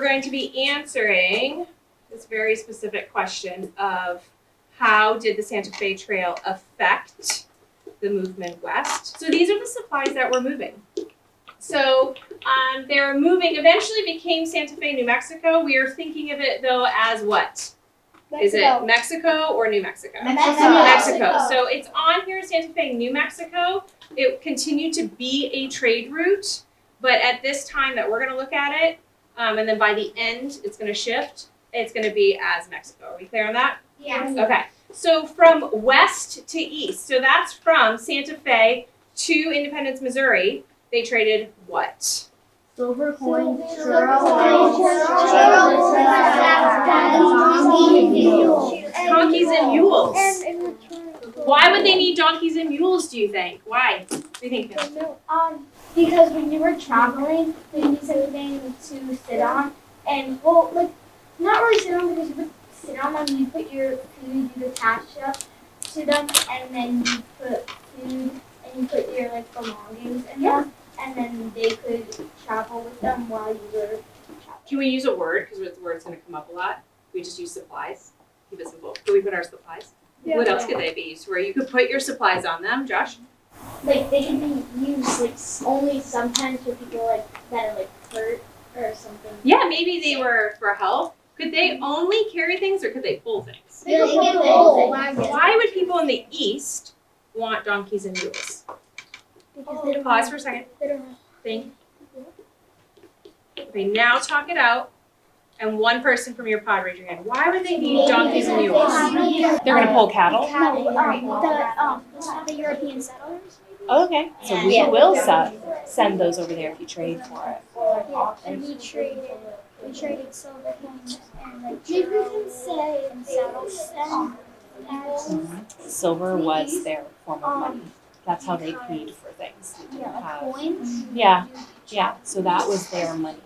we're going to be answering this very specific question of how did the Santa Fe Trail affect the movement west? So these are the supplies that were moving. So they're moving, eventually became Santa Fe, New Mexico. We are thinking of it though as what? Mexico. Is it Mexico or New Mexico? Mexico. So it's on here, Santa Fe, New Mexico. It continued to be a trade route, but at this time that we're going to look at it, and then by the end it's going to shift, it's going to be as Mexico. Are we clear on that? Yes. Okay. So from west to east, so that's from Santa Fe to Independence, Missouri, they traded what? Silver coins. Donkeys and mules. Why would they need donkeys and mules, do you think? Why? What do you think? Because when you were traveling, you need something to sit on. And, well, like, not really sit on because you would sit on them, you put your food, you attach up to them, and then you put food, and you put your, like, belongings in them, and then they could travel with them while you were traveling. Can we use a word? Because the word's going to come up a lot. We just use supplies. Keep it simple. Can we put our supplies? Yeah. What else could they be used? Where you could put your supplies on them, Josh? Like, they can be used, like, only sometimes for people, like, that are, like, hurt or something. Yeah, maybe they were for health. Could they only carry things or could they pull things? They can pull. Why would people in the east want donkeys and mules? Because they don't Pause for a second. They don't have. Think. Okay, now talk it out. And one person from your pod, raise your hand. Why would they need donkeys and mules? They're going to pull cattle? The European settlers. Okay, so we will send those over there if you trade for it. Yeah, and we traded silver coins and like and saddles and Silver was their form of money. That's how they paid for things. They didn't have coins. Yeah. So that was their money.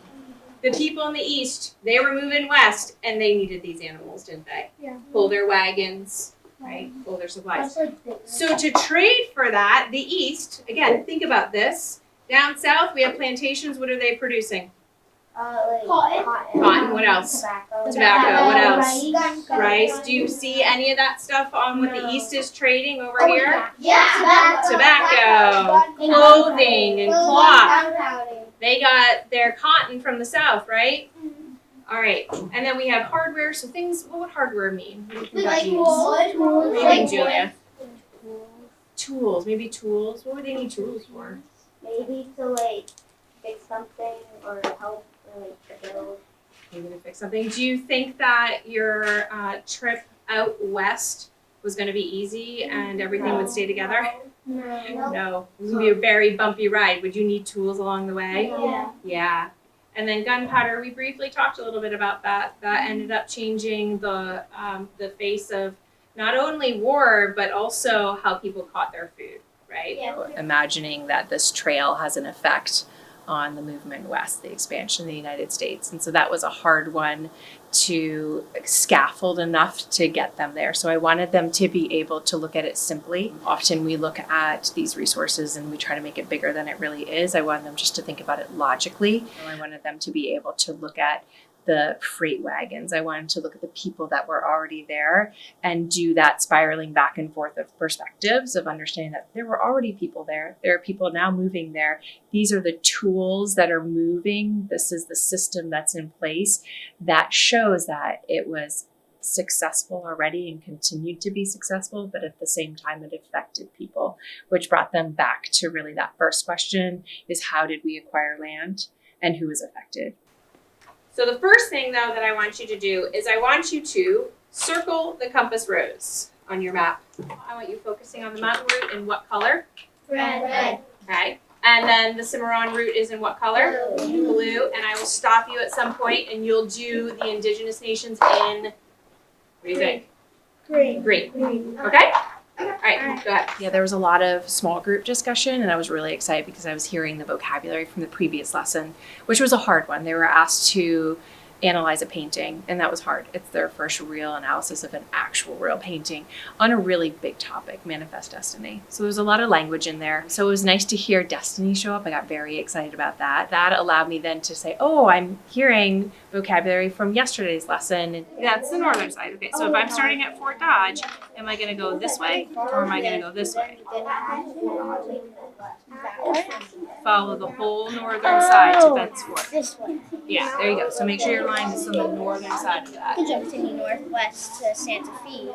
The people in the east, they were moving west, and they needed these animals, didn't they? Yeah. Pull their wagons, right? Pull their supplies. So to trade for that, the east, again, think about this. Down south, we have plantations. What are they producing? Cotton. What else? Tobacco. What else? Rice. Do you see any of that stuff on what the east is trading over here? Yeah. Tobacco, clothing, and cloth. They got their cotton from the south, right? All right. And then we have hardware. So things, what would hardware mean? What do you think that means? What do you think, Julia? Tools. Maybe tools. What would they need tools for? Maybe to like fix something or help or like build. Maybe to fix something. Do you think that your trip out west was going to be easy and everything would stay together? No. It was going to be a very bumpy ride. Would you need tools along the way? Yeah. And then gunpowder, we briefly talked a little bit about that. That ended up changing the face of not only war, but also how people caught their food, right? Yeah. Imagining that this trail has an effect on the movement west, the expansion of the United States. And so that was a hard one to scaffold enough to get them there. So I wanted them to be able to look at it simply. Often we look at these resources and we try to make it bigger than it really is. I wanted them just to think about it logically. I wanted them to be able to look at the freight wagons. I wanted to look at the people that were already there and do that spiraling back and forth of perspectives of understanding that there were already people there. There are people now moving there. These are the tools that are moving. This is the system that's in place that shows that it was successful already and continued to be successful, but at the same time it affected people, which brought them back to really that first question is how did we acquire land and who was affected? So the first thing, though, that I want you to do is I want you to circle the compass rose on your map. I want you focusing on the mountain route in what color? Red. Okay. And then the Cimarron route is in what color? Blue. And I will stop you at some point and you'll do the indigenous nations in, what do you think? Green. Okay? All right, go ahead. Yeah, there was a lot of small group discussion, and I was really excited because I was hearing the vocabulary from the previous lesson, which was a hard one. They were asked to analyze a painting, and that was hard. It's their first real analysis of an actual real painting on a really big topic, manifest destiny. So there was a lot of language in there. So it was nice to hear destiny show up. I got very excited about that. That allowed me then to say, oh, I'm hearing vocabulary from yesterday's lesson. And that's the northern side. Okay, so if I'm starting at Fort Dodge, am I going to go this way or am I going to go this way? Follow the whole northern side to Bent's Fort. This way. Yeah, there you go. So make sure your line is on the northern side of that. Continue northwest to Santa Fe.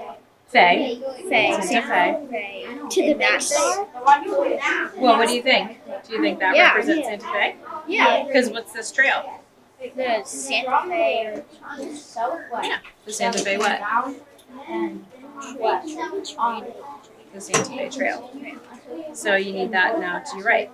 Fe. Fe. Santa Fe. To the base. Well, what do you think? Do you think that represents Santa Fe? Yeah. Because what's this trail? The Santa Fe. Yeah. The Santa Fe what? The Santa Fe Trail. So you need that now to your right,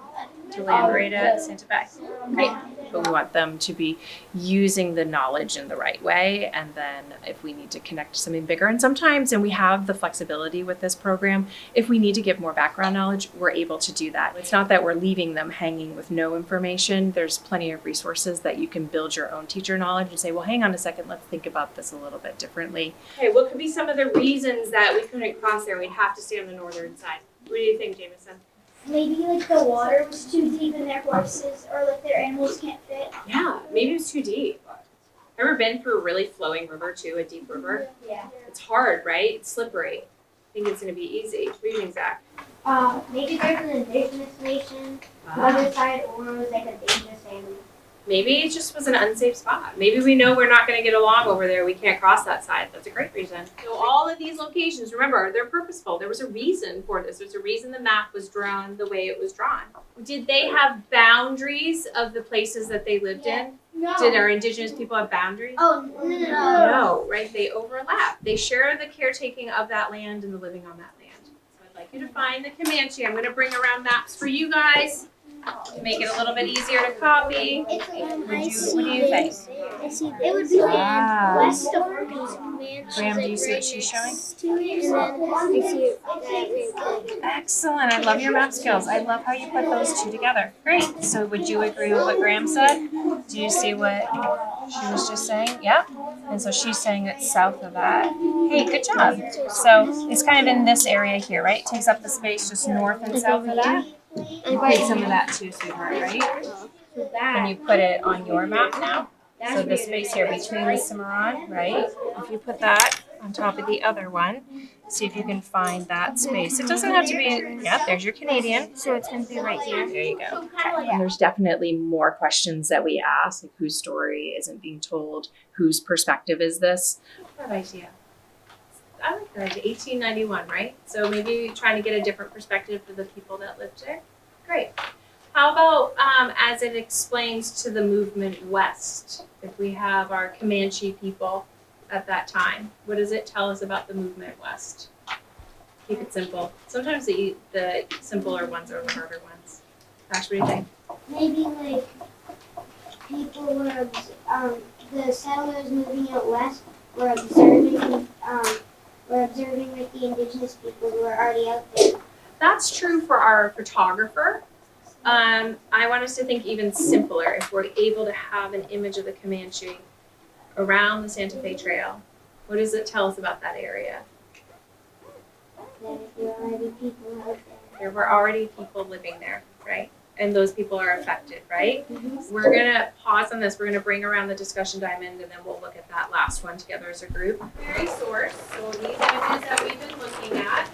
to land right at Santa Fe. Great. But we want them to be using the knowledge in the right way. And then if we need to connect to something bigger, and sometimes, and we have the flexibility with this program, if we need to give more background knowledge, we're able to do that. It's not that we're leaving them hanging with no information. There's plenty of resources that you can build your own teacher knowledge and say, well, hang on a second, let's think about this a little bit differently. Okay, what could be some of the reasons that we couldn't cross there? We'd have to stay on the northern side. What do you think, Jameson? Maybe like the water was too deep and their horses or like their animals can't fit. Yeah, maybe it was too deep. Ever been through a really flowing river too, a deep river? Yeah. It's hard, right? It's slippery. I think it's going to be easy. What do you think, Zach? Maybe there's an indigenous nation on the other side, or it was like a dangerous area. Maybe it just was an unsafe spot. Maybe we know we're not going to get along over there. We can't cross that side. That's a great reason. So all of these locations, remember, they're purposeful. There was a reason for this. There's a reason the map was drawn the way it was drawn. Did they have boundaries of the places that they lived in? No. Did our indigenous people have boundaries? Oh, no. No, right? They overlap. They share the caretaking of that land and the living on that land. So I'd like you to find the Comanche. I'm going to bring around maps for you guys to make it a little bit easier to copy. What do you think? I see it would be Wow. west of Comanche. Graham, do you see what she's showing? And then I see it. Excellent. I love your map skills. I love how you put those two together. Great. So would you agree with what Graham said? Do you see what she was just saying? Yep. And so she's saying it's south of that. Hey, good job. So it's kind of in this area here, right? Takes up the space just north and south of that. Take some of that too, sweetheart, right? Can you put it on your map now? So the space here between the Cimarron, right? If you put that on top of the other one, see if you can find that space. It doesn't have to be, yeah, there's your Canadian. So it's going to be right here. There you go. Okay. And there's definitely more questions that we ask, like whose story isn't being told, whose perspective is this? That idea. I like that idea. 1891, right? So maybe trying to get a different perspective for the people that lived there. Great. How about as it explains to the movement west? If we have our Comanche people at that time, what does it tell us about the movement west? Keep it simple. Sometimes the simpler ones are the harder ones. Ash, what do you think? Maybe like people were the settlers moving out west were observing like the indigenous people who were already out there. That's true for our photographer. I want us to think even simpler. If we're able to have an image of the Comanche around the Santa Fe Trail, what does it tell us about that area? That if there were already people out there. There were already people living there, right? And those people are affected, right? Mm-hmm. We're going to pause on this. We're going to bring around the discussion diamond, and then we'll look at that last one together as a group. Very source. So these images that we've been looking at.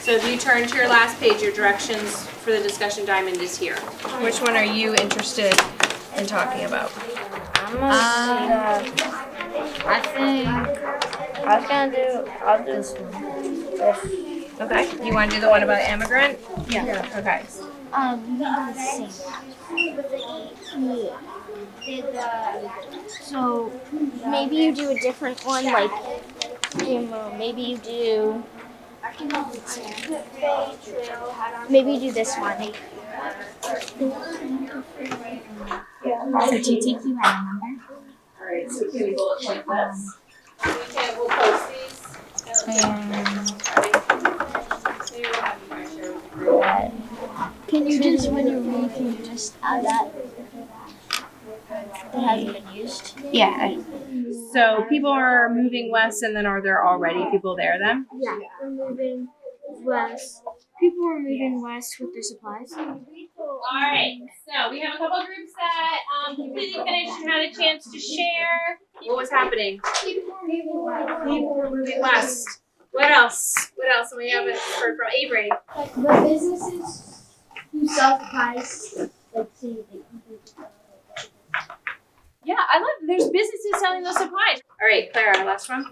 So if you turn to your last page, your directions for the discussion diamond is here. Which one are you interested in talking about? I'll do this one. Okay. You want to do the one about immigrant? Yeah. Okay. So maybe you do a different one, like maybe you do this one. So to take you at a number. All right. So can we bullet point this? We'll post these. Maybe we'll have you guys share with the group. Can you just, when you're reading, just add that? that hasn't been used. Yeah. So people are moving west, and then are there already people there then? Yeah, we're moving west. People are moving west with their supplies. All right, so we have a couple groups that completely finished and had a chance to share. What was happening? People are moving west. People were moving west. What else? What else? And we haven't heard from Avery. Like the businesses who sell supplies, like say Yeah, I love. There's businesses selling those supplies. All right, Clara, last one.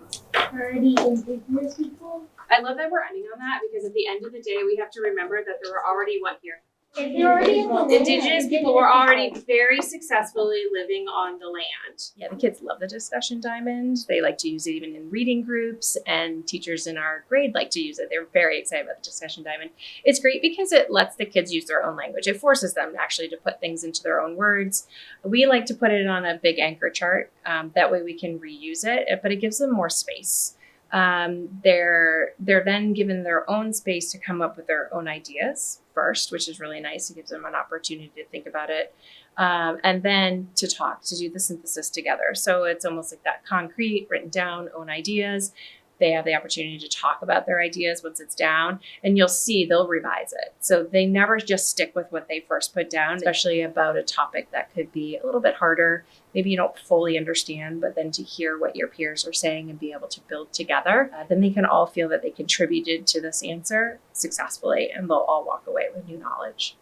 already indigenous people. I love that we're ending on that because at the end of the day, we have to remember that there were already what here? They're already in the Indigenous people were already very successfully living on the land. Yeah, the kids love the discussion diamond. They like to use it even in reading groups, and teachers in our grade like to use it. They're very excited about the discussion diamond. It's great because it lets the kids use their own language. It forces them actually to put things into their own words. We like to put it on a big anchor chart. That way we can reuse it, but it gives them more space. They're then given their own space to come up with their own ideas first, which is really nice. It gives them an opportunity to think about it, and then to talk, to do the synthesis together. So it's almost like that concrete, written down, own ideas. They have the opportunity to talk about their ideas once it's down, and you'll see they'll revise it. So they never just stick with what they first put down, especially about a topic that could be a little bit harder. Maybe you don't fully understand, but then to hear what your peers are saying and be able to build together, then they can all feel that they contributed to this answer successfully, and they'll all walk away with new knowledge.